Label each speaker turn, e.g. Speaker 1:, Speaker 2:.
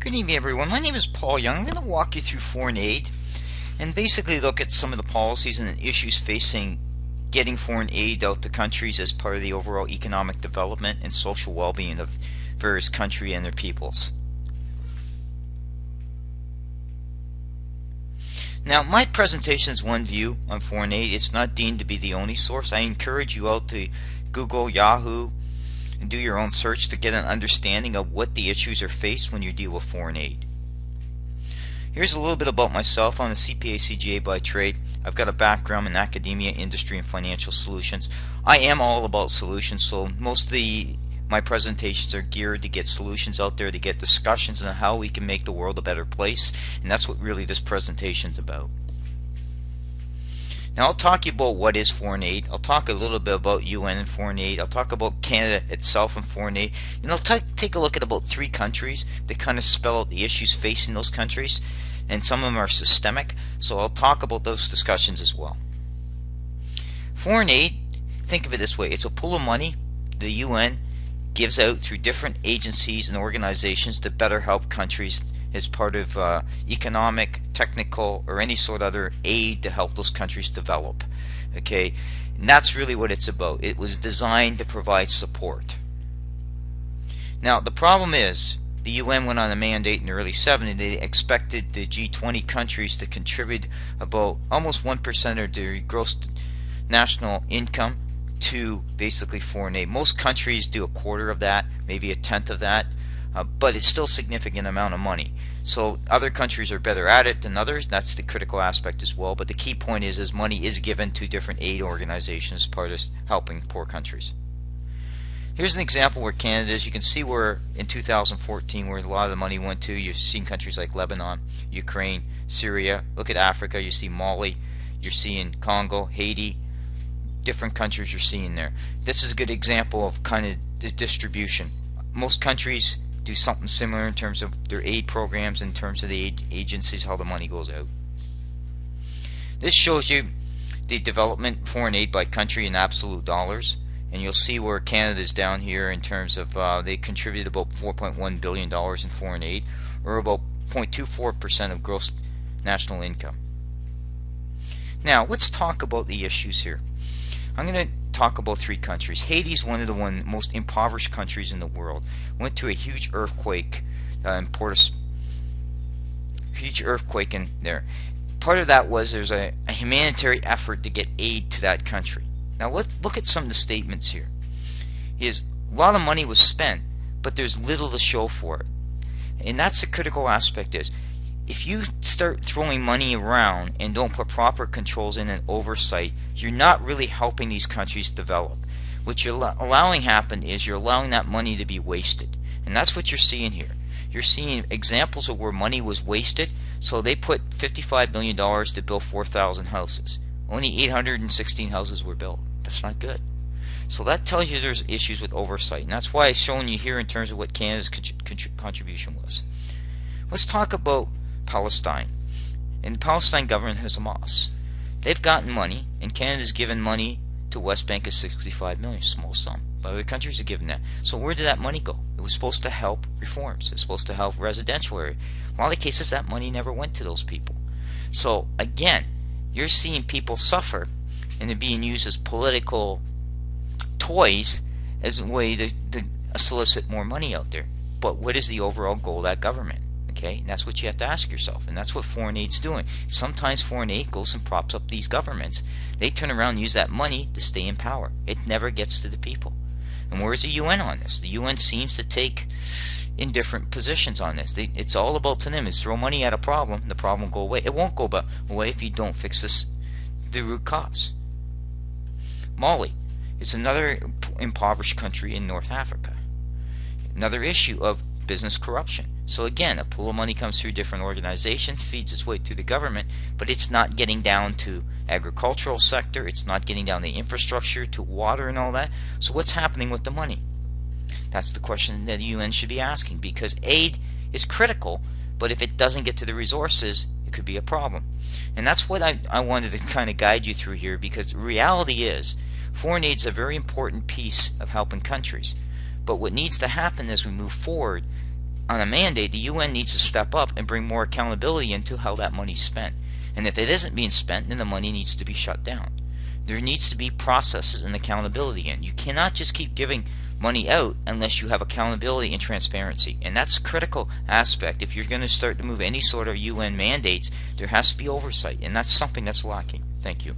Speaker 1: Good evening, everyone. My name is Paul Young. I'm going to walk you through foreign aid and basically look at some of the policies and the issues facing getting foreign aid out to countries as part of the overall economic development and social well-being of various countries and their peoples. Now, my presentation is one view on foreign aid. It's not deemed to be the only source. I encourage you out to Google, Yahoo, and do your own search to get an understanding of what the issues are faced when you deal with foreign aid. Here's a little bit about myself. I'm a CPA CGA by trade. I've got a background in academia, industry, and financial solutions. I am all about solutions, so most of my presentations are geared to get solutions out there, to get discussions on how we can make the world a better place, and that's what really this presentation is about. Now I'll talk to you about what is foreign aid. I'll talk a little bit about UN and foreign aid. I'll talk about Canada itself and foreign aid. And I'll take a look at about 3 countries that kind of spell out the issues facing those countries. And some of them are systemic. So I'll talk about those discussions as well. Foreign aid, think of it this way. It's a pool of money the UN gives out through different agencies and organizations to better help countries as part of economic, technical, or any sort of other aid to help those countries develop. Okay, and that's really what it's about. It was designed to provide support. Now the problem is the UN went on a mandate in the early 70s. They expected the G20 countries to contribute about almost 1% of their gross national income to basically foreign aid. Most countries do a quarter of that, maybe a tenth of that. But it's still a significant amount of money. So other countries are better at it than others. That's the critical aspect as well. But the key point is money is given to different aid organizations as part of helping poor countries. Here's an example where Canada is. You can see where in 2014 where a lot of the money went to. You've seen countries like Lebanon, Ukraine, Syria. Look at Africa. You see Mali. You're seeing Congo, Haiti. Different countries you're seeing there. This is a good example of kind of the distribution. Most countries do something similar in terms of their aid programs, in terms of the agencies, how the money goes out. This shows you the development foreign aid by country in absolute dollars, and you'll see where Canada is down here in terms of they contribute about $4.1 billion in foreign aid, or about 0.24% of gross national income. Now let's talk about the issues here. I'm going to talk about 3 countries. Haiti is one of the most impoverished countries in the world. Went through a huge earthquake huge earthquake in there. Part of that was there's a humanitarian effort to get aid to that country. Now let's look at some of the statements here. A lot of money was spent, but there's little to show for it. And that's the critical aspect is, if you start throwing money around and don't put proper controls in and oversight, you're not really helping these countries develop. What you're allowing happen is you're allowing that money to be wasted. And that's what you're seeing here. You're seeing examples of where money was wasted. So they put $55 million to build 4,000 houses. Only 816 houses were built. That's not good. So that tells you there's issues with oversight. And that's why I've shown you here in terms of what Canada's contribution was. Let's talk about Palestine. And the Palestine government has Hamas. They've gotten money, and Canada's given money to West Bank of $65 million, small sum. But other countries have given that. So where did that money go? It was supposed to help reforms. It's supposed to help residential area. In a lot of cases, that money never went to those people. So again, you're seeing people suffer, and they're being used as political toys as a way to solicit more money out there. But what is the overall goal of that government? Okay, and that's what you have to ask yourself, and that's what foreign aid's doing. Sometimes foreign aid goes and props up these governments. They turn around and use that money to stay in power. It never gets to the people. And where's the UN on this? The UN seems to take in different positions on this. It's all about to them is throw money at a problem, and the problem will go away. It won't go away if you don't fix the root cause. Mali is another impoverished country in North Africa. Another issue of business corruption. So again, a pool of money comes through different organizations, feeds its way through the government, but it's not getting down to agricultural sector, it's not getting down the infrastructure, to water and all that. So what's happening with the money? That's the question that the UN should be asking, because aid is critical, but if it doesn't get to the resources, it could be a problem. And that's what I wanted to kind of guide you through here, because the reality is foreign aid is a very important piece of helping countries. But what needs to happen as we move forward, on a mandate, the UN needs to step up and bring more accountability into how that money's spent. And if it isn't being spent, then the money needs to be shut down. There needs to be processes and accountability in. You cannot just keep giving money out unless you have accountability and transparency. And that's a critical aspect. If you're going to start to move any sort of UN mandates, there has to be oversight. And that's something that's lacking. Thank you.